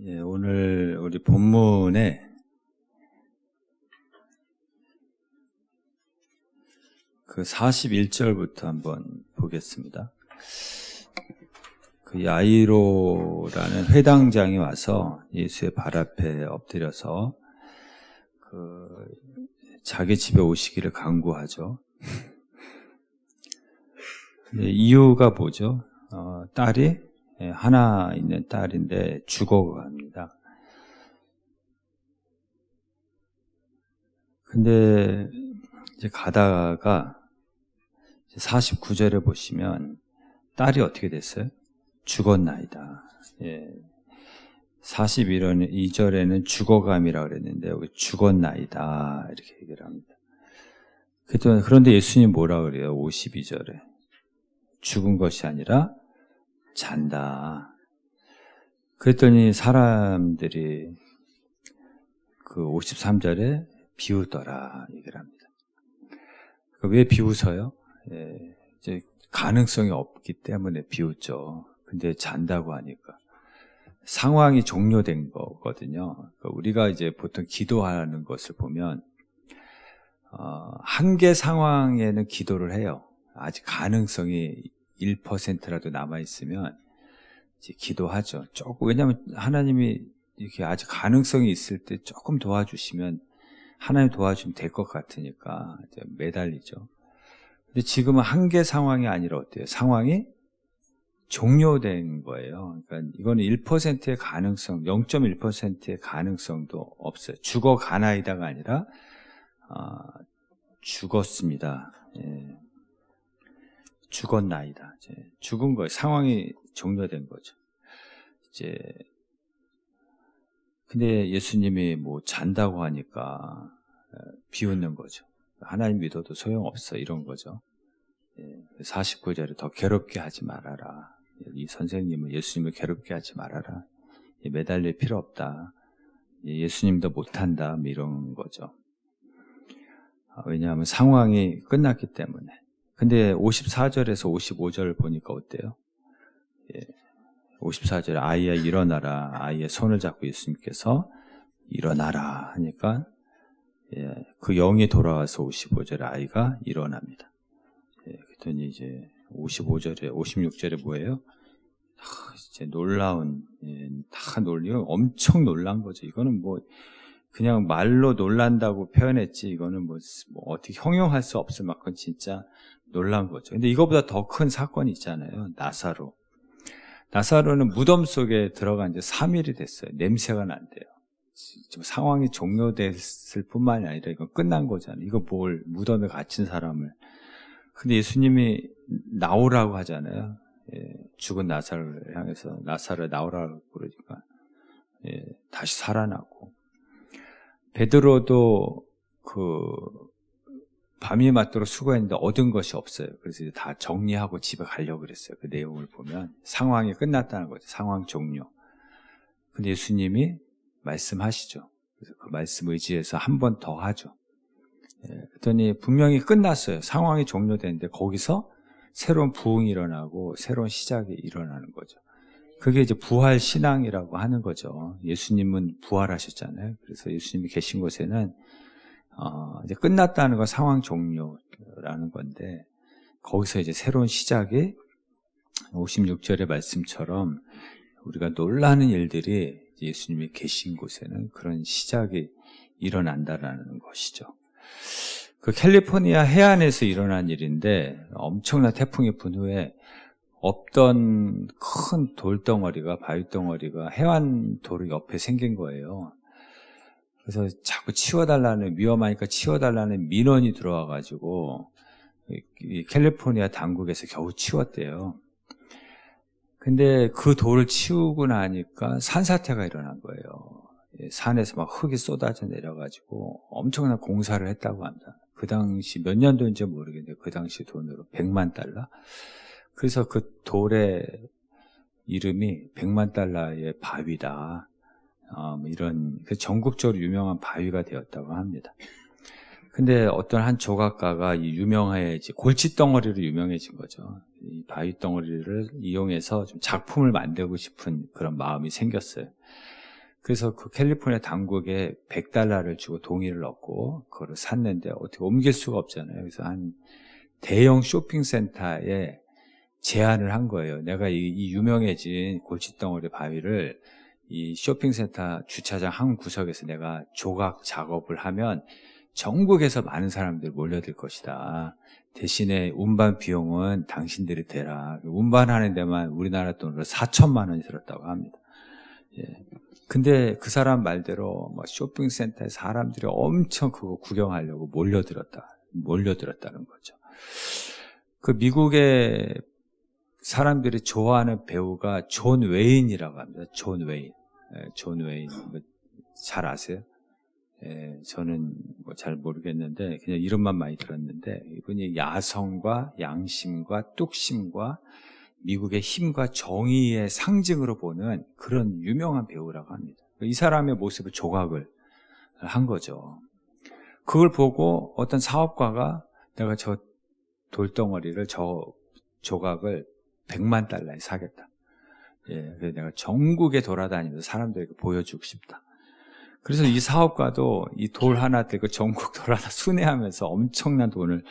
오늘 우리 본문에 그 41절부터 한번 보겠습니다. 그 야이로라는 회당장이 와서 예수의 발 앞에 엎드려서 그 자기 집에 오시기를 간구하죠. 이유가 뭐죠? 딸이 하나 있는 딸인데 죽어갑니다. 근데 이제 가다가 49절에 보시면 딸이 어떻게 됐어요? 죽었나이다. 42절에는 죽어감이라고 그랬는데 여기 죽었나이다 이렇게 얘기를 합니다. 그런데 예수님 뭐라 그래요? 52절에 죽은 것이 아니라 잔다. 그랬더니 사람들이 그 53절에 비웃더라 얘기를 합니다. 왜 비웃어요? 이제 가능성이 없기 때문에 비웃죠. 근데 잔다고 하니까 상황이 종료된 거거든요. 우리가 이제 보통 기도하는 것을 보면 한계 상황에는 기도를 해요. 아직 가능성이 1%라도 남아있으면 이제 기도하죠. 왜냐하면 하나님이 이렇게 아직 가능성이 있을 때 조금 도와주시면 하나님 도와주면 될 것 같으니까 이제 매달리죠. 근데 지금은 한계 상황이 아니라 어때요? 상황이 종료된 거예요. 그러니까 이거는 1%의 가능성, 0.1%의 가능성도 없어요. 죽어가나이다가 아니라 죽었습니다. 죽었나이다. 죽은 거예요. 상황이 종료된 거죠. 근데 예수님이 뭐 잔다고 하니까 비웃는 거죠. 하나님 믿어도 소용없어 이런 거죠. 49절에 더 괴롭게 하지 말아라. 이 선생님은 예수님을 괴롭게 하지 말아라. 매달릴 필요 없다. 예수님도 못한다. 이런 거죠. 왜냐하면 상황이 끝났기 때문에. 근데 54절에서 55절 보니까 어때요? 54절에 아이야 일어나라. 아이의 손을 잡고 예수님께서 일어나라 하니까 그 영이 돌아와서 55절에 아이가 일어납니다. 그랬더니 이제 55절에 56절에 뭐예요? 이제 놀라운 다 놀리고 엄청 놀란 거죠. 이거는 뭐 그냥 말로 놀란다고 표현했지 이거는 뭐 어떻게 형용할 수 없을 만큼 진짜 놀란 거죠. 근데 이거보다 더 큰 사건이 있잖아요. 나사로는 무덤 속에 들어간 지 3일이 됐어요. 냄새가 난대요. 지금 상황이 종료됐을 뿐만이 아니라 이건 끝난 거잖아요. 이거 뭘 무덤에 갇힌 사람을. 근데 예수님이 나오라고 하잖아요. 죽은 나사로를 향해서 나사로 나오라고 그러니까 다시 살아나고. 베드로도 밤이 맞도록 수고했는데 얻은 것이 없어요. 그래서 이제 다 정리하고 집에 가려고 그랬어요. 그 내용을 보면 상황이 끝났다는 거죠. 상황 종료. 근데 예수님이 말씀하시죠. 그래서 그 말씀 의지해서 한 번 더 하죠. 그랬더니 분명히 끝났어요. 상황이 종료됐는데 거기서 새로운 부흥이 일어나고 새로운 시작이 일어나는 거죠. 그게 이제 부활 신앙이라고 하는 거죠. 예수님은 부활하셨잖아요. 그래서 예수님이 계신 곳에는 이제 끝났다는 건 상황 종료라는 건데 거기서 이제 새로운 시작이 56절의 말씀처럼 우리가 놀라는 일들이 예수님이 계신 곳에는 그런 시작이 일어난다라는 것이죠. 그 캘리포니아 해안에서 일어난 일인데 엄청난 태풍이 분 후에 없던 큰 돌덩어리가 바위덩어리가 해안도로 옆에 생긴 거예요. 그래서 자꾸 치워달라는 위험하니까 치워달라는 민원이 들어와가지고 이 캘리포니아 당국에서 겨우 치웠대요. 근데 그 돌을 치우고 나니까 산사태가 일어난 거예요. 산에서 막 흙이 쏟아져 내려가지고 엄청난 공사를 했다고 합니다. 그 당시 몇 년도인지 모르겠는데 그 당시 돈으로 100만 달러. 그래서 그 돌의 이름이 100만 달러의 바위다. 이런 전국적으로 유명한 바위가 되었다고 합니다. 근데 어떤 한 조각가가 이 유명해지 골칫덩어리로 유명해진 거죠. 이 바위덩어리를 이용해서 좀 작품을 만들고 싶은 그런 마음이 생겼어요. 그래서 그 캘리포니아 당국에 $100를 주고 동의를 얻고 그거를 샀는데 어떻게 옮길 수가 없잖아요. 그래서 한 대형 쇼핑센터에 제안을 한 거예요. 내가 이 유명해진 골칫덩어리 바위를 이 쇼핑센터 주차장 한 구석에서 내가 조각 작업을 하면 전국에서 많은 사람들이 몰려들 것이다. 대신에 운반 비용은 당신들이 대라. 운반하는 데만 우리나라 돈으로 4천만 원이 들었다고 합니다. 예. 근데 그 사람 말대로 뭐 쇼핑센터에 사람들이 엄청 그거 구경하려고 몰려들었다는 거죠. 그 미국의 사람들이 좋아하는 배우가 존 웨인이라고 합니다. 존 웨인. 존 웨인. 잘 아세요? 저는 뭐 잘 모르겠는데 그냥 이름만 많이 들었는데 이분이 야성과 양심과 뚝심과 미국의 힘과 정의의 상징으로 보는 그런 유명한 배우라고 합니다. 이 사람의 모습을 조각을 한 거죠. 그걸 보고 어떤 사업가가 내가 저 돌덩어리를 저 조각을 $100만 사겠다. 그래서 내가 전국에 돌아다니면서 사람들에게 보여주고 싶다. 그래서 이 사업가도 이 돌 하나 들고 전국 돌아다 순회하면서 엄청난 돈을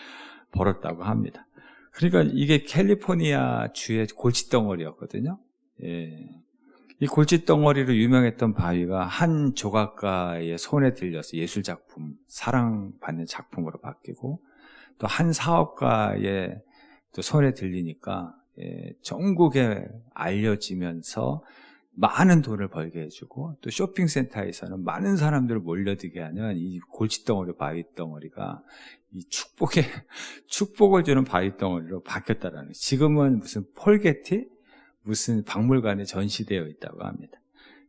벌었다고 합니다. 그러니까 이게 캘리포니아 주의 골칫덩어리였거든요. 이 골칫덩어리로 유명했던 바위가 한 조각가의 손에 들려서 예술작품, 사랑받는 작품으로 바뀌고 또 한 사업가의 또 손에 들리니까 전국에 알려지면서 많은 돈을 벌게 해주고 또 쇼핑센터에서는 많은 사람들을 몰려들게 하는 이 골칫덩어리 바위덩어리가 이 축복을 주는 바위덩어리로 바뀌었다라는 거예요. 지금은 무슨 폴게티 무슨 박물관에 전시되어 있다고 합니다.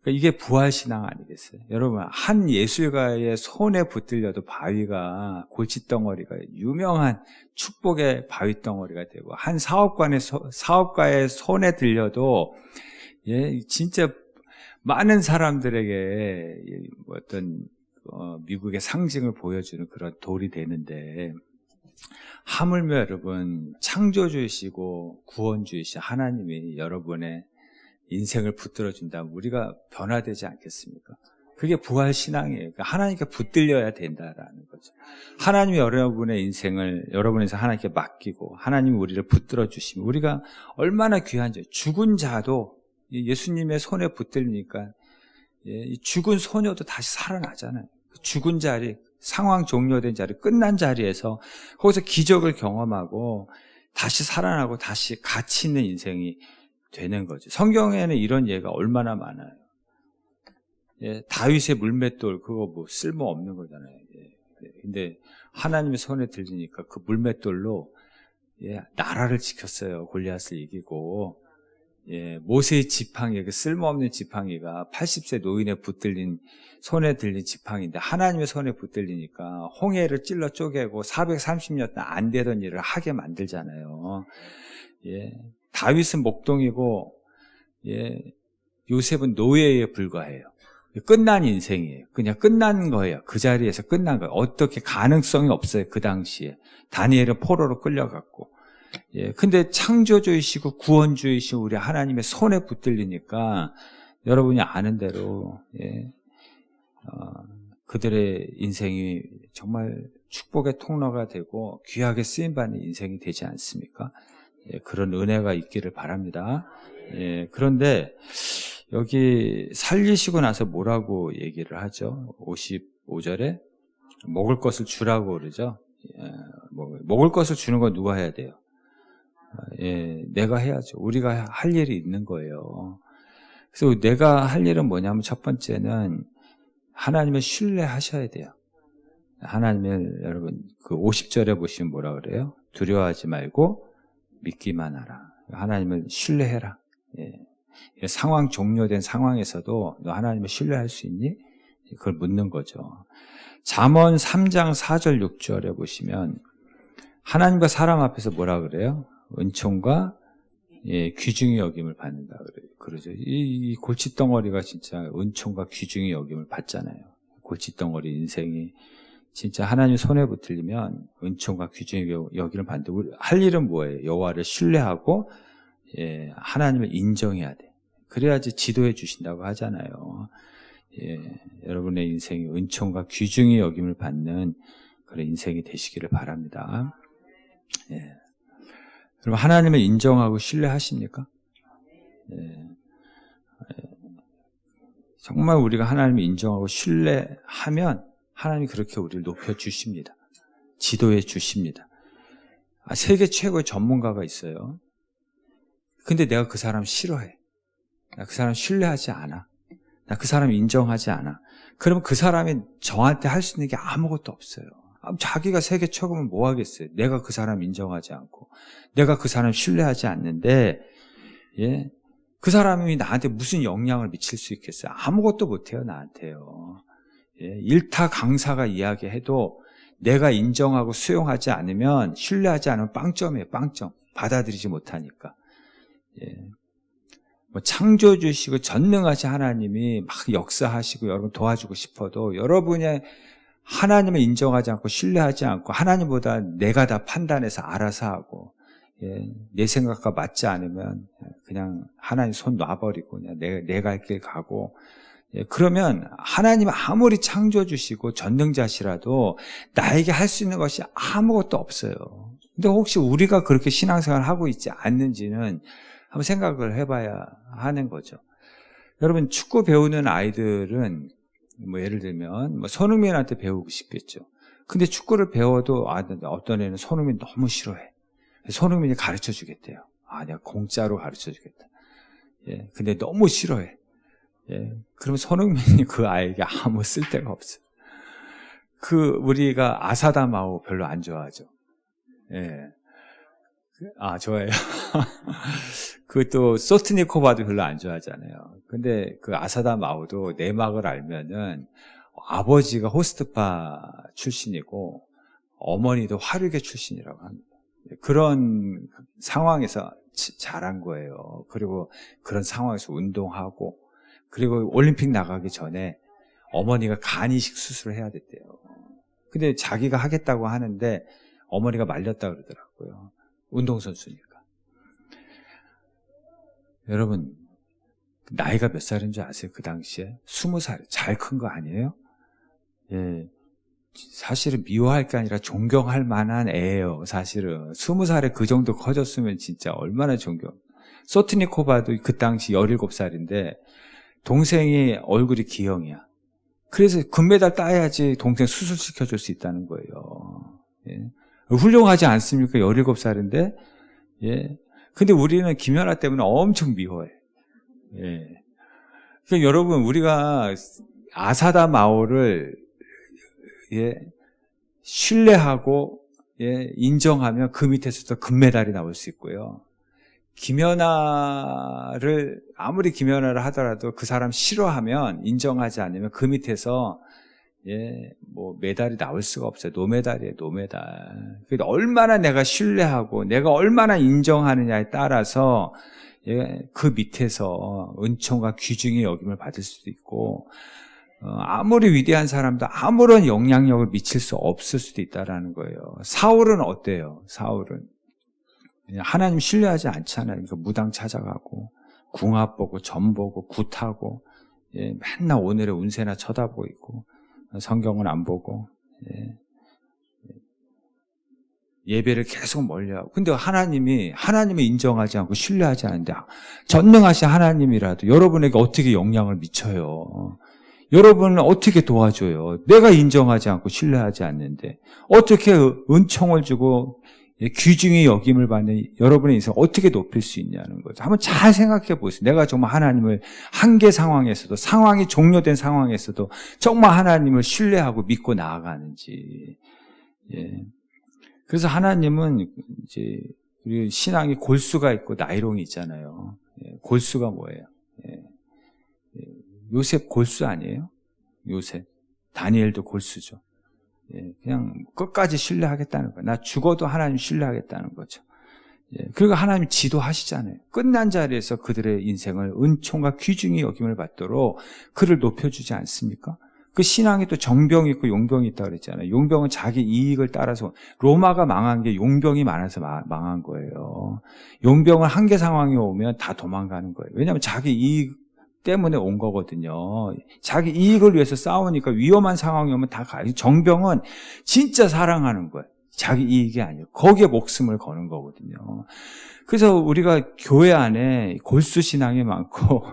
그러니까 이게 부활신앙 아니겠어요? 여러분 한 예술가의 손에 붙들려도 바위가 골칫덩어리가 유명한 축복의 바위덩어리가 되고 한 사업가의 손에 들려도 진짜 많은 사람들에게 어떤 미국의 상징을 보여주는 그런 돌이 되는데 하물며 여러분 창조주이시고 구원주이신 하나님이 여러분의 인생을 붙들어 준다면 우리가 변화되지 않겠습니까? 그게 부활신앙이에요. 그러니까 하나님께 붙들려야 된다라는 거죠. 하나님이 여러분의 인생을 여러분에서 하나님께 맡기고 하나님이 우리를 붙들어 주시면 우리가 얼마나 귀한지 죽은 자도 예수님의 손에 붙들리니까 죽은 소녀도 다시 살아나잖아요. 죽은 자리, 상황 종료된 자리, 끝난 자리에서 거기서 기적을 경험하고 다시 살아나고 다시 가치 있는 인생이 되는 거죠. 성경에는 이런 예가 얼마나 많아요. 다윗의 물맷돌 그거 뭐 쓸모없는 거잖아요. 근데 하나님의 손에 들리니까 그 물맷돌로 나라를 지켰어요. 골리앗을 이기고 모세의 지팡이, 그 쓸모없는 지팡이가 80세 노인의 손에 들린 지팡이인데 하나님의 손에 붙들리니까 홍해를 찔러 쪼개고 430년 동안 안 되던 일을 하게 만들잖아요. 다윗은 목동이고 요셉은 노예에 불과해요. 끝난 인생이에요. 그냥 끝난 거예요. 그 자리에서 끝난 거예요. 어떻게 가능성이 없어요. 그 당시에 다니엘은 포로로 끌려갔고 근데 창조주이시고 구원주이시고 우리 하나님의 손에 붙들리니까 여러분이 아는 대로 그들의 인생이 정말 축복의 통로가 되고 귀하게 쓰임받는 인생이 되지 않습니까? 그런 은혜가 있기를 바랍니다. 그런데 여기 살리시고 나서 뭐라고 얘기를 하죠? 55절에 먹을 것을 주라고 그러죠? 먹을 것을 주는 건 누가 해야 돼요? 내가 해야죠. 우리가 할 일이 있는 거예요. 그래서 내가 할 일은 뭐냐면 첫 번째는 하나님을 신뢰하셔야 돼요. 하나님을 여러분 그 50절에 보시면 뭐라 그래요? 두려워하지 말고 믿기만 하라. 하나님을 신뢰해라. 상황 종료된 상황에서도 너 하나님을 신뢰할 수 있니? 그걸 묻는 거죠. 잠언 3장 4절 6절에 보시면 하나님과 사람 앞에서 뭐라 그래요? 은총과 귀중히 여김을 받는다 그러죠. 이 골칫덩어리가 진짜 은총과 귀중히 여김을 받잖아요. 골칫덩어리 인생이 진짜 하나님 손에 붙들리면 은총과 귀중히 여김을 받는데 우리 할 일은 뭐예요? 여호와를 신뢰하고 하나님을 인정해야 돼. 그래야지 지도해 주신다고 하잖아요. 여러분의 인생이 은총과 귀중히 여김을 받는 그런 인생이 되시기를 바랍니다. 여러분, 하나님을 인정하고 신뢰하십니까? 정말 우리가 하나님을 인정하고 신뢰하면 하나님이 그렇게 우리를 높여주십니다. 지도해 주십니다. 세계 최고의 전문가가 있어요. 근데 내가 그 사람 싫어해. 나 그 사람 신뢰하지 않아. 나 그 사람 인정하지 않아. 그러면 그 사람이 저한테 할 수 있는 게 아무것도 없어요. 자기가 세계 최고면 뭐 하겠어요? 내가 그 사람 인정하지 않고, 내가 그 사람 신뢰하지 않는데, 그 사람이 나한테 무슨 영향을 미칠 수 있겠어요? 아무것도 못해요, 나한테요. 일타 강사가 이야기해도 내가 인정하고 수용하지 않으면, 신뢰하지 않으면 빵점이에요, 빵점. 받아들이지 못하니까. 창조주시고 전능하신 하나님이 막 역사하시고 여러분 도와주고 싶어도 여러분의 하나님을 인정하지 않고 신뢰하지 않고 하나님보다 내가 다 판단해서 알아서 하고 내 생각과 맞지 않으면 그냥 하나님 손 놔버리고 그냥 내 갈 길 가고 그러면 하나님 아무리 창조주시고 전능자시라도 나에게 할 수 있는 것이 아무것도 없어요. 근데 혹시 우리가 그렇게 신앙생활을 하고 있지 않는지는 한번 생각을 해봐야 하는 거죠. 여러분 축구 배우는 아이들은 예를 들면 손흥민한테 배우고 싶겠죠. 근데 축구를 배워도 어떤 애는 손흥민 너무 싫어해. 손흥민이 가르쳐 주겠대요. 내가 공짜로 가르쳐 주겠다. 근데 너무 싫어해. 그러면 손흥민이 그 아이에게 아무 쓸데가 없어요. 우리가 아사다마오 별로 안 좋아하죠. 좋아해요. 또 소트니코바도 별로 안 좋아하잖아요. 근데 그 아사다마오도 내막을 알면은 아버지가 호스트파 출신이고 어머니도 화류계 출신이라고 합니다. 그런 상황에서 자란 거예요. 그리고 그런 상황에서 운동하고 그리고 올림픽 나가기 전에 어머니가 간 이식 수술을 해야 됐대요. 근데 자기가 하겠다고 하는데 어머니가 말렸다 그러더라고요. 운동선수니까. 여러분, 나이가 몇 살인 줄 아세요? 그 당시에? 20살. 잘 큰 거 아니에요? 사실은 미워할 게 아니라 존경할 만한 애예요, 사실은. 20살에 그 정도 커졌으면 진짜 얼마나 소트니코바도 그 당시 17살인데, 동생이 얼굴이 G형이야. 그래서 금메달 따야지 동생 수술시켜줄 수 있다는 거예요. 훌륭하지 않습니까? 17살인데, 근데 우리는 김연아 때문에 엄청 미워해. 그러니까 여러분, 우리가 아사다 마오를, 신뢰하고, 인정하면 그 밑에서도 금메달이 나올 수 있고요. 아무리 김연아를 하더라도 그 사람 싫어하면, 인정하지 않으면 그 밑에서 메달이 나올 수가 없어요. 노메달이에요, 노메달. 그러니까 얼마나 내가 신뢰하고 내가 얼마나 인정하느냐에 따라서 그 밑에서 은총과 귀중의 여김을 받을 수도 있고 아무리 위대한 사람도 아무런 영향력을 미칠 수 없을 수도 있다라는 거예요. 사울은 어때요? 사울은 하나님 신뢰하지 않잖아요. 그러니까 무당 찾아가고 궁합 보고 점 보고 굿하고 맨날 오늘의 운세나 쳐다보고 있고 성경은 안 보고 예배를 계속 멀리하고 근데 하나님을 인정하지 않고 신뢰하지 않는데 전능하신 하나님이라도 여러분에게 어떻게 영향을 미쳐요? 여러분은 어떻게 도와줘요? 내가 인정하지 않고 신뢰하지 않는데 어떻게 은총을 주고 귀중히 여김을 받는 여러분의 인생을 어떻게 높일 수 있냐는 거죠. 한번 잘 생각해 보세요. 내가 정말 하나님을 한계 상황에서도 상황이 종료된 상황에서도 정말 하나님을 신뢰하고 믿고 나아가는지. 그래서 하나님은 이제 우리 신앙이 골수가 있고 나이롱이 있잖아요. 골수가 뭐예요? 요셉 골수 아니에요? 요셉. 다니엘도 골수죠. 그냥 끝까지 신뢰하겠다는 거예요. 나 죽어도 하나님 신뢰하겠다는 거죠. 그리고 하나님 지도하시잖아요. 끝난 자리에서 그들의 인생을 은총과 귀중히 여김을 받도록 그를 높여주지 않습니까? 그 신앙이 또 정병이 있고 용병이 있다고 그랬잖아요. 용병은 자기 이익을 따라서 로마가 망한 게 용병이 많아서 망한 거예요. 용병은 한계 상황이 오면 다 도망가는 거예요. 왜냐하면 자기 이익 때문에 온 거거든요. 자기 이익을 위해서 싸우니까 위험한 상황이 오면 다 가요. 정병은 진짜 사랑하는 거예요. 자기 이익이 아니에요. 거기에 목숨을 거는 거거든요. 그래서 우리가 교회 안에 골수 신앙이 많고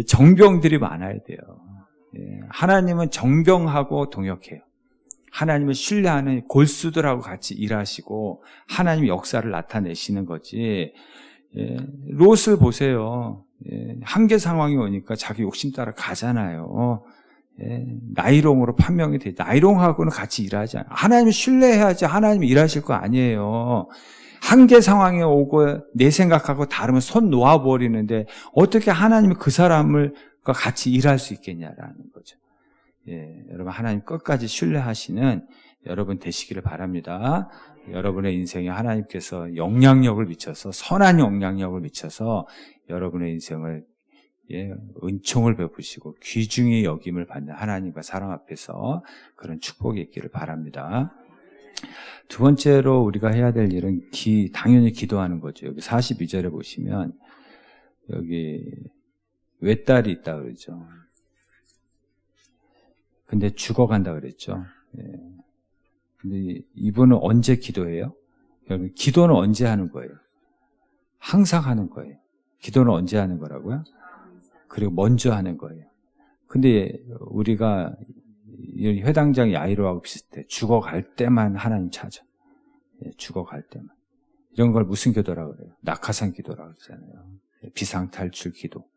정병들이 많아야 돼요. 하나님은 정병하고 동역해요. 하나님을 신뢰하는 골수들하고 같이 일하시고 하나님의 역사를 나타내시는 거지. 롯을 보세요. 한계 상황이 오니까 자기 욕심 따라 가잖아요. 나이롱으로 판명이 돼. 나이롱하고는 같이 일하지 않아요. 하나님을 신뢰해야지 하나님이 일하실 거 아니에요. 한계 상황이 오고 내 생각하고 다르면 손 놓아버리는데 어떻게 하나님이 그 사람을 같이 일할 수 있겠냐라는 거죠. 여러분 하나님 끝까지 신뢰하시는 여러분 되시기를 바랍니다. 여러분의 인생에 하나님께서 영향력을 미쳐서 선한 영향력을 미쳐서 여러분의 인생을 은총을 베푸시고 귀중히 여김을 받는 하나님과 사랑 앞에서 그런 축복이 있기를 바랍니다. 두 번째로 우리가 해야 될 일은 당연히 기도하는 거죠. 여기 42절에 보시면 여기 외딸이 있다 그러죠. 근데 죽어간다 그랬죠. 근데 이분은 언제 기도해요? 여러분, 기도는 언제 하는 거예요? 항상 하는 거예요. 기도는 언제 하는 거라고요? 그리고 먼저 하는 거예요. 근데 우리가 회당장 야이로하고 비슷해. 죽어갈 때만 하나님 찾아. 죽어갈 때만. 이런 걸 무슨 기도라고 그래요? 낙하산 기도라고 그러잖아요. 비상탈출 기도.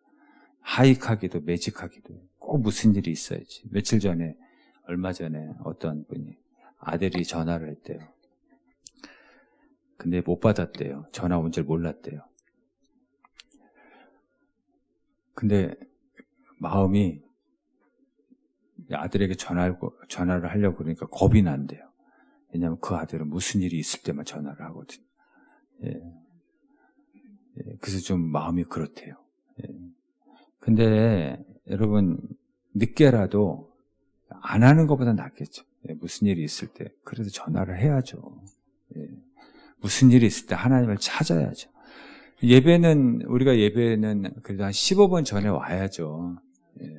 하이카 기도, 매직카 기도. 꼭 무슨 일이 있어야지. 얼마 전에 어떤 분이 아들이 전화를 했대요. 근데 못 받았대요. 전화 온 줄 몰랐대요. 근데 마음이 아들에게 전화를 하려고 그러니까 겁이 난대요. 왜냐하면 그 아들은 무슨 일이 있을 때만 전화를 하거든요. 그래서 좀 마음이 그렇대요. 근데 여러분 늦게라도 안 하는 것보다 낫겠죠. 무슨 일이 있을 때 그래도 전화를 해야죠. 무슨 일이 있을 때 하나님을 찾아야죠. 우리가 예배는 그래도 한 15분 전에 와야죠.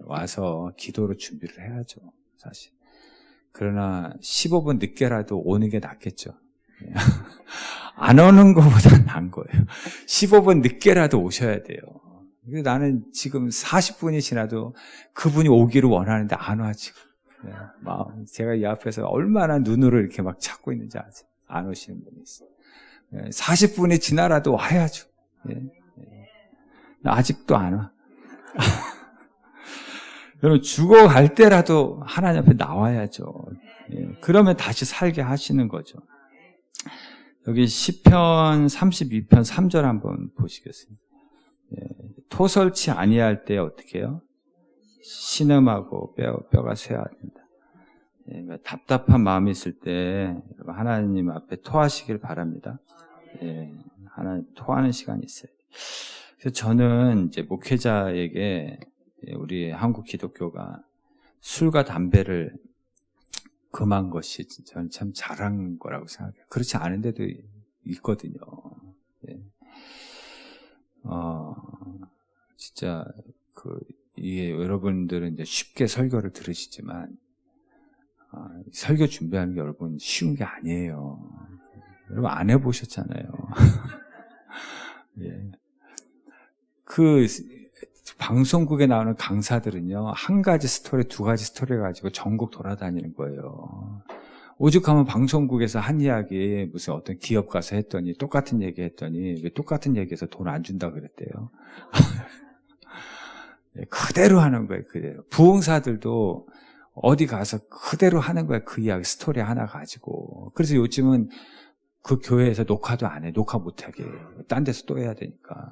와서 기도로 준비를 해야죠, 사실. 그러나 15분 늦게라도 오는 게 낫겠죠. 안 오는 것보다 나은 거예요. 15분 늦게라도 오셔야 돼요. 나는 지금 40분이 지나도 그분이 오기를 원하는데 안 와, 지금. 제가 이 앞에서 얼마나 눈으로 이렇게 막 찾고 있는지 아세요? 안 오시는 분이 있어요. 40분이 지나라도 와야죠. 아직도 안 와. 여러분, 죽어갈 때라도 하나님 앞에 나와야죠. 그러면 다시 살게 하시는 거죠. 여기 시편 32편 3절 한번 보시겠습니다. 토설치 아니할 때 어떻게 해요? 신음하고 뼈가 쇠하된다. 답답한 마음이 있을 때 하나님 앞에 토하시길 바랍니다. 하나님 토하는 시간이 있어요. 그래서 저는 이제 목회자에게 우리 한국 기독교가 술과 담배를 금한 것이 저는 참 잘한 거라고 생각해요. 그렇지 않은데도 있거든요. 진짜 이게 여러분들은 이제 쉽게 설교를 들으시지만 설교 준비하는 게 여러분 쉬운 게 아니에요. 여러분 안 해보셨잖아요. 방송국에 나오는 강사들은요, 한 가지 스토리, 두 가지 스토리 가지고 전국 돌아다니는 거예요. 오죽하면 방송국에서 한 이야기 무슨 어떤 기업 가서 했더니 똑같은 얘기 했더니 왜 똑같은 얘기해서 돈 안 준다 그랬대요. 그대로 하는 거예요, 그대로. 부흥사들도 어디 가서 그대로 하는 거예요, 그 이야기, 스토리 하나 가지고. 그래서 요즘은 그 교회에서 녹화도 안 해, 녹화 못하게. 딴 데서 또 해야 되니까.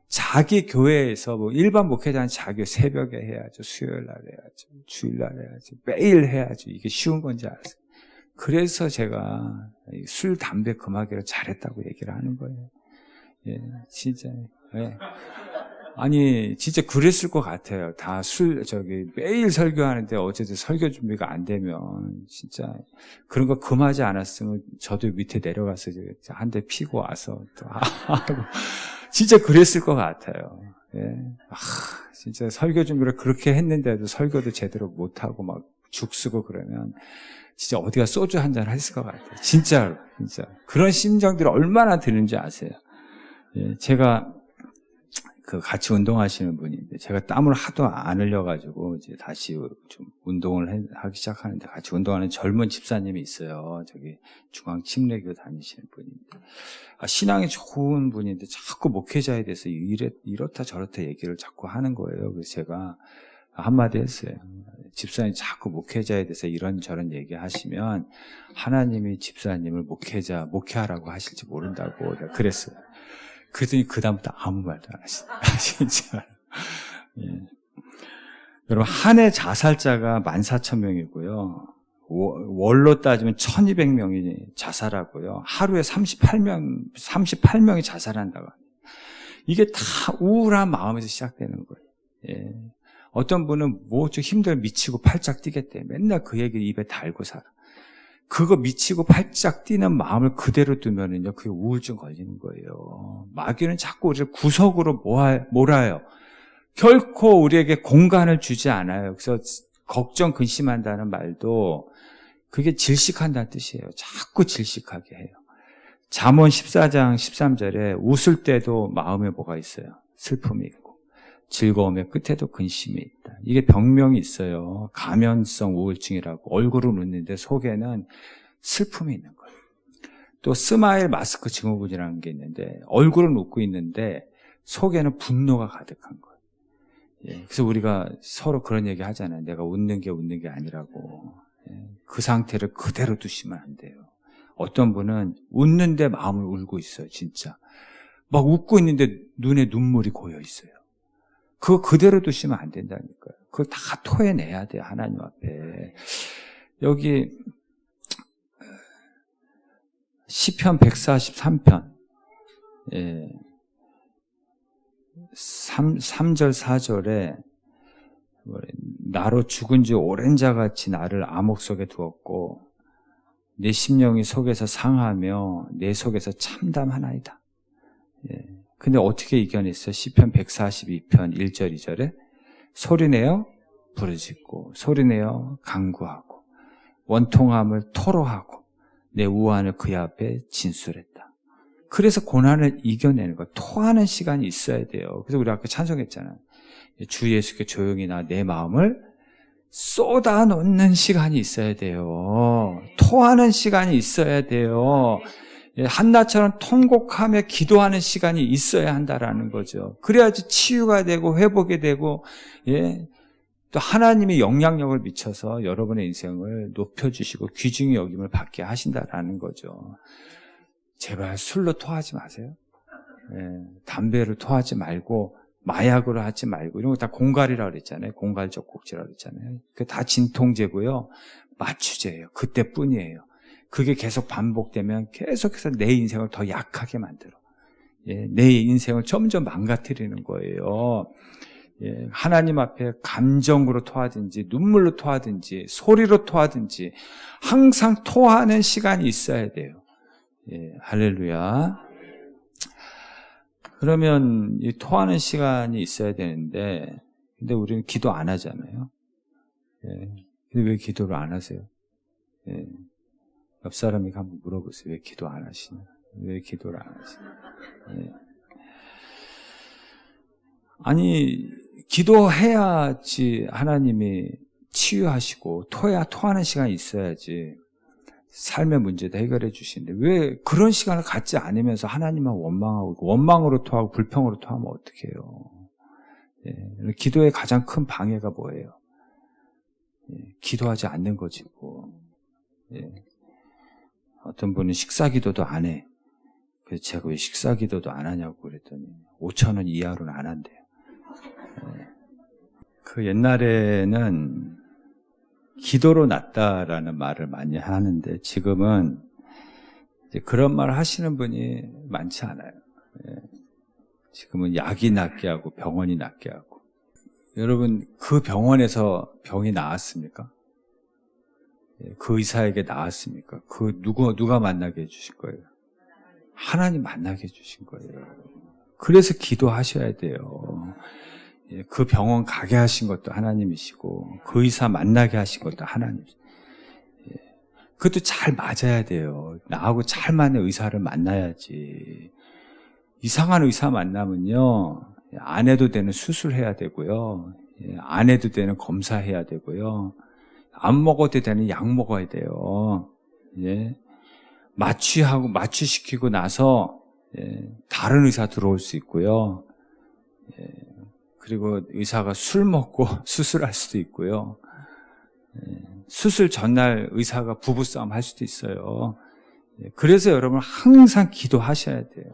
자기 교회에서 일반 목회자는 자기 새벽에 해야죠. 수요일 날 해야죠. 주일 날 해야죠. 매일 해야죠. 이게 쉬운 건지 알았어요. 그래서 제가 술, 담배 금하기를 잘했다고 얘기를 하는 거예요. 진짜. 아니, 진짜 그랬을 것 같아요. 다 매일 설교하는데 어쨌든 설교 준비가 안 되면 진짜 그런 거 금하지 않았으면 저도 밑에 내려가서 한 대 피고 와서 또 하고 진짜 그랬을 것 같아요. 예. 진짜 설교 준비를 그렇게 했는데도 설교도 제대로 못하고 막 죽 쓰고 그러면 진짜 어디가 소주 한 잔 했을 것 같아요. 진짜로, 진짜. 그런 심정들이 얼마나 드는지 아세요? 예, 제가 같이 운동하시는 분인데 제가 땀을 하도 안 흘려가지고 이제 다시 좀 운동을 하기 시작하는데 같이 운동하는 젊은 집사님이 있어요. 저기 중앙 침례교 다니시는 분인데 신앙이 좋은 분인데 자꾸 목회자에 대해서 이렇다 저렇다 얘기를 자꾸 하는 거예요. 그래서 제가 한마디 했어요. 집사님 자꾸 목회자에 대해서 이런저런 얘기하시면 하나님이 집사님을 목회하라고 하실지 모른다고 내가 그랬어요. 그랬더니 그다음부터 아무 말도 안 하시더라고요. 진짜. 예. 여러분, 한 해 자살자가 14,000명이고요. 월로 따지면 1,200명이 자살하고요. 하루에 38명이 자살한다고. 이게 다 우울한 마음에서 시작되는 거예요. 예. 어떤 분은 좀 힘들어 미치고 팔짝 뛰겠대. 맨날 그 얘기를 입에 달고 살아. 그거 미치고 팔짝 뛰는 마음을 그대로 두면은요, 그게 우울증 걸리는 거예요. 마귀는 자꾸 우리를 구석으로 몰아요. 결코 우리에게 공간을 주지 않아요. 그래서 걱정, 근심한다는 말도 그게 질식한다는 뜻이에요. 자꾸 질식하게 해요. 잠언 14장 13절에 웃을 때도 마음에 뭐가 있어요? 슬픔이 있고 즐거움의 끝에도 근심이 있다. 이게 병명이 있어요. 가면성 우울증이라고. 얼굴은 웃는데 속에는 슬픔이 있는 거예요. 또 스마일 마스크 증후군이라는 게 있는데 얼굴은 웃고 있는데 속에는 분노가 가득한 거예요. 예, 그래서 우리가 서로 그런 얘기 하잖아요. 내가 웃는 게 아니라고. 예, 그 상태를 그대로 두시면 안 돼요. 어떤 분은 웃는데 마음을 울고 있어요. 진짜. 막 웃고 있는데 눈에 눈물이 고여 있어요. 그거 그대로 두시면 안 된다니까요. 그거 다 토해내야 돼요. 하나님 앞에. 여기 시편 143편 3절 4절에 나로 죽은 지 오랜 자같이 나를 암흑 속에 두었고 내 심령이 속에서 상하며 내 속에서 참담하나이다. 근데 어떻게 이겨냈어요? 시편 142편 1절 2절에 소리내어 부르짖고 소리내어 간구하고 원통함을 토로하고 내 우환을 그의 앞에 진술했다. 그래서 고난을 이겨내는 거, 토하는 시간이 있어야 돼요. 그래서 우리 아까 찬송했잖아요. 주 예수께 조용히 내 마음을 쏟아놓는 시간이 있어야 돼요. 토하는 시간이 있어야 돼요. 한나처럼 통곡하며 기도하는 시간이 있어야 한다라는 거죠. 그래야지 치유가 되고 회복이 되고, 또 하나님이 영향력을 미쳐서 여러분의 인생을 높여주시고 귀중히 여김을 받게 하신다라는 거죠. 제발 술로 토하지 마세요. 담배를 토하지 말고 마약으로 하지 말고 이런 거 다 공갈이라고 그랬잖아요. 공갈적곡지라고 그랬잖아요. 그게 다 진통제고요. 마취제예요. 그때뿐이에요. 그게 계속 반복되면 계속해서 내 인생을 더 약하게 만들어. 내 인생을 점점 망가뜨리는 거예요. 하나님 앞에 감정으로 토하든지 눈물로 토하든지 소리로 토하든지 항상 토하는 시간이 있어야 돼요. 할렐루야. 그러면 이 토하는 시간이 있어야 되는데 근데 우리는 기도 안 하잖아요. 근데 왜 기도를 안 하세요? 옆 사람에게 한번 물어보세요. 왜 기도 안 하시냐? 왜 기도를 안 하시냐? 아니, 기도해야지 하나님이 치유하시고 토하는 시간이 있어야지 삶의 문제도 해결해 주시는데 왜 그런 시간을 갖지 않으면서 하나님만 원망으로 토하고 불평으로 토하면 어떡해요? 기도의 가장 큰 방해가 뭐예요? 기도하지 않는 거지 뭐. 어떤 분은 식사기도도 안 해. 그래서 제가 왜 식사기도도 안 하냐고 그랬더니 5,000원 이하로는 안 한대요. 그 옛날에는 기도로 낫다라는 말을 많이 하는데 지금은 이제 그런 말 하시는 분이 많지 않아요. 지금은 약이 낫게 하고 병원이 낫게 하고. 여러분 그 병원에서 병이 나았습니까? 그 의사에게 나았습니까? 누가 만나게 해주신 거예요? 하나님 만나게 해주신 거예요. 그래서 기도하셔야 돼요. 예, 그 병원 가게 하신 것도 하나님이시고 그 의사 만나게 하신 것도 하나님이시고, 예, 그것도 잘 맞아야 돼요. 나하고 잘 맞는 의사를 만나야지. 이상한 의사 만나면요, 안 해도 되는 수술해야 되고요, 예, 안 해도 되는 검사해야 되고요, 안 먹어도 되는 약 먹어야 돼요. 예, 마취시키고 나서, 예, 다른 의사 들어올 수 있고요. 예, 그리고 의사가 술 먹고 수술할 수도 있고요. 예, 수술 전날 의사가 부부싸움 할 수도 있어요. 예, 그래서 여러분 항상 기도하셔야 돼요.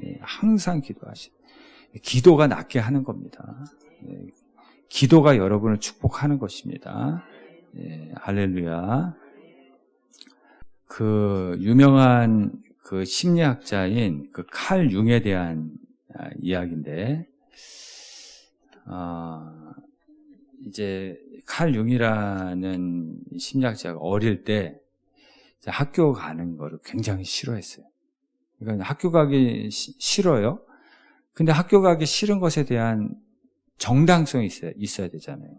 예, 항상 기도하셔야 돼요. 기도가 낫게 하는 겁니다. 예, 기도가 여러분을 축복하는 것입니다. 예, 할렐루야. 그 유명한 그 심리학자인 그 칼 융에 대한 이야기인데, 이제 칼 융이라는 심리학자가 어릴 때 학교 가는 거를 굉장히 싫어했어요. 그러니까 학교 가기 싫어요. 근데 학교 가기 싫은 것에 대한 정당성이 있어야 되잖아요.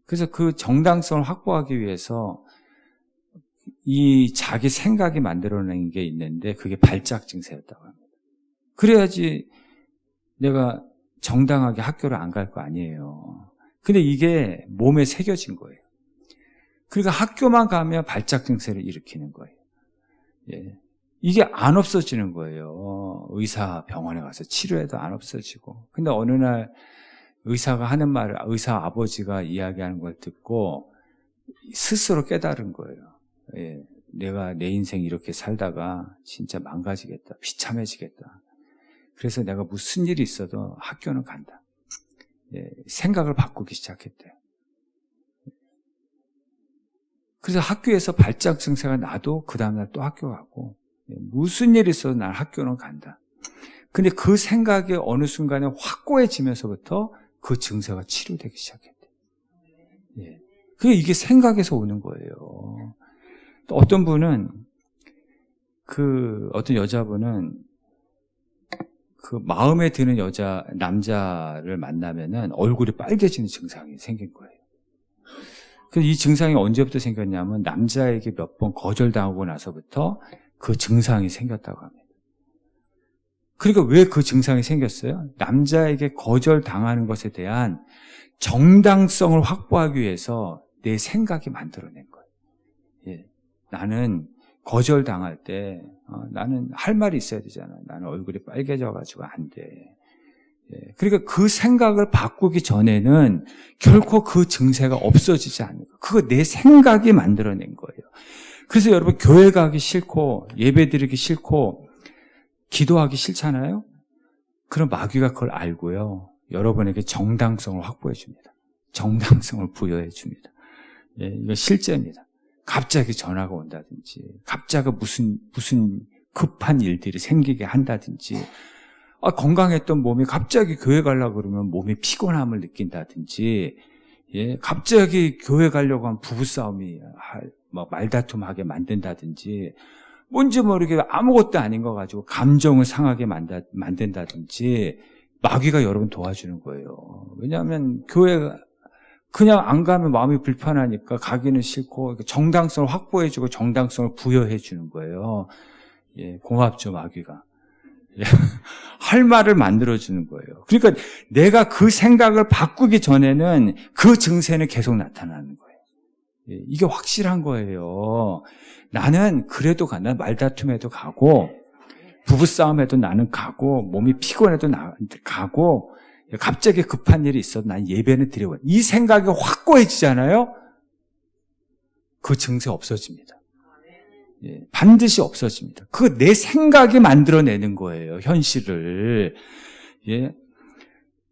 그래서 그 정당성을 확보하기 위해서 이 자기 생각이 만들어낸 게 있는데 그게 발작 증세였다고 합니다. 그래야지 내가 정당하게 학교를 안 갈 거 아니에요. 근데 이게 몸에 새겨진 거예요. 그러니까 학교만 가면 발작 증세를 일으키는 거예요. 예. 이게 안 없어지는 거예요. 의사 병원에 가서 치료해도 안 없어지고. 근데 어느 날 의사가 하는 말을, 의사 아버지가 이야기하는 걸 듣고 스스로 깨달은 거예요. 예, 내가 내 인생 이렇게 살다가 진짜 망가지겠다, 비참해지겠다. 그래서 내가 무슨 일이 있어도 학교는 간다. 예, 생각을 바꾸기 시작했대요. 그래서 학교에서 발작 증세가 나도 그 다음날 또 학교 가고, 예, 무슨 일이 있어도 난 학교는 간다. 근데 그 생각이 어느 순간에 확고해지면서부터 그 증세가 치료되기 시작했대요. 예, 그게 이게 생각에서 오는 거예요. 또 어떤 분은, 어떤 여자분은 그 마음에 드는 남자를 만나면은 얼굴이 빨개지는 증상이 생긴 거예요. 그래서 이 증상이 언제부터 생겼냐면 남자에게 몇 번 거절당하고 나서부터 그 증상이 생겼다고 합니다. 그러니까 왜 그 증상이 생겼어요? 남자에게 거절당하는 것에 대한 정당성을 확보하기 위해서 내 생각이 만들어낸 거예요. 예. 나는 거절당할 때 나는 할 말이 있어야 되잖아. 나는 얼굴이 빨개져가지고 안 돼. 예. 그러니까 그 생각을 바꾸기 전에는 결코 그 증세가 없어지지 않는 거예요. 그거 내 생각이 만들어낸 거예요. 그래서 여러분 교회 가기 싫고 예배 드리기 싫고 기도하기 싫잖아요. 그럼 마귀가 그걸 알고요, 여러분에게 정당성을 확보해 줍니다. 정당성을 부여해 줍니다. 예, 이거 실제입니다. 갑자기 전화가 온다든지, 갑자기 무슨 급한 일들이 생기게 한다든지, 건강했던 몸이 갑자기 교회 가려고 그러면 몸이 피곤함을 느낀다든지, 예, 갑자기 교회 가려고 하면 부부싸움이 말다툼하게 만든다든지, 뭔지 모르게 아무것도 아닌 거 가지고 감정을 상하게 만든다든지, 마귀가 여러분 도와주는 거예요. 왜냐하면 교회가 그냥 안 가면 마음이 불편하니까 가기는 싫고 정당성을 확보해주고 정당성을 부여해주는 거예요. 예, 고맙죠, 마귀가. 예, 할 말을 만들어주는 거예요. 그러니까 내가 그 생각을 바꾸기 전에는 그 증세는 계속 나타나는 거예요. 예, 이게 확실한 거예요. 나는 그래도 난 말다툼에도 가고 부부싸움에도 나는 가고 몸이 피곤해도 가고 갑자기 급한 일이 있어도 난 예배는 드리고, 이 생각이 확고해지잖아요. 그 증세 없어집니다. 예, 반드시 없어집니다. 그거 내 생각이 만들어내는 거예요, 현실을. 예,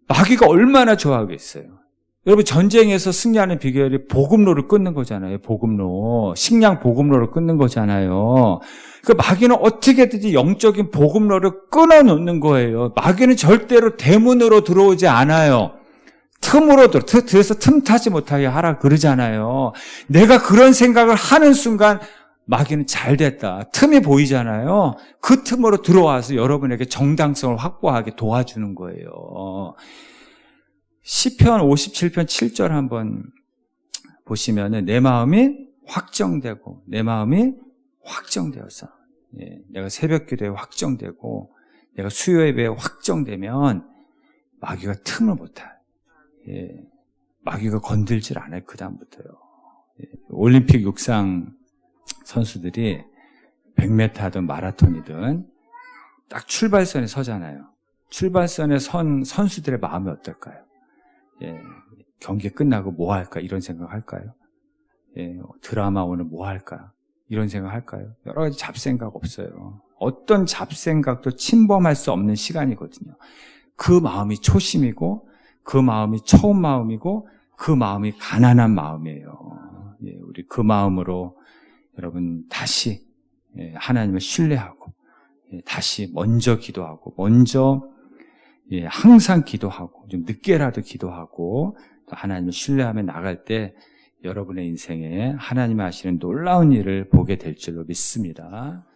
마귀가 얼마나 좋아하겠어요. 여러분, 전쟁에서 승리하는 비결이 복음로를 끊는 거잖아요. 복음로, 식량 복음로를 끊는 거잖아요. 그 마귀는 어떻게든지 영적인 복음로를 끊어놓는 거예요. 마귀는 절대로 대문으로 들어오지 않아요. 그래서 틈타지 못하게 하라 그러잖아요. 내가 그런 생각을 하는 순간 마귀는 잘 됐다. 틈이 보이잖아요. 그 틈으로 들어와서 여러분에게 정당성을 확보하게 도와주는 거예요. 시편 57편 7절 한번 보시면은 내 마음이 확정되고 내 마음이 확정되어서 내가 새벽 기도에 확정되고 내가 수요 예배에 확정되면 마귀가 틈을 못해. 마귀가 건들질 않아요. 그 다음부터요. 올림픽 육상 선수들이 100m든 마라톤이든 딱 출발선에 서잖아요. 출발선에 선 선수들의 마음이 어떨까요? 경기 끝나고 뭐 할까? 이런 생각 할까요? 드라마 오늘 뭐 할까? 이런 생각 할까요? 여러 가지 잡생각 없어요. 어떤 잡생각도 침범할 수 없는 시간이거든요. 그 마음이 초심이고 그 마음이 처음 마음이고 그 마음이 가난한 마음이에요. 우리 그 마음으로 여러분 다시 하나님을 신뢰하고 다시 먼저 기도하고 먼저 항상 기도하고 좀 늦게라도 기도하고 또 하나님을 신뢰하며 나갈 때 여러분의 인생에 하나님이 하시는 놀라운 일을 보게 될 줄로 믿습니다.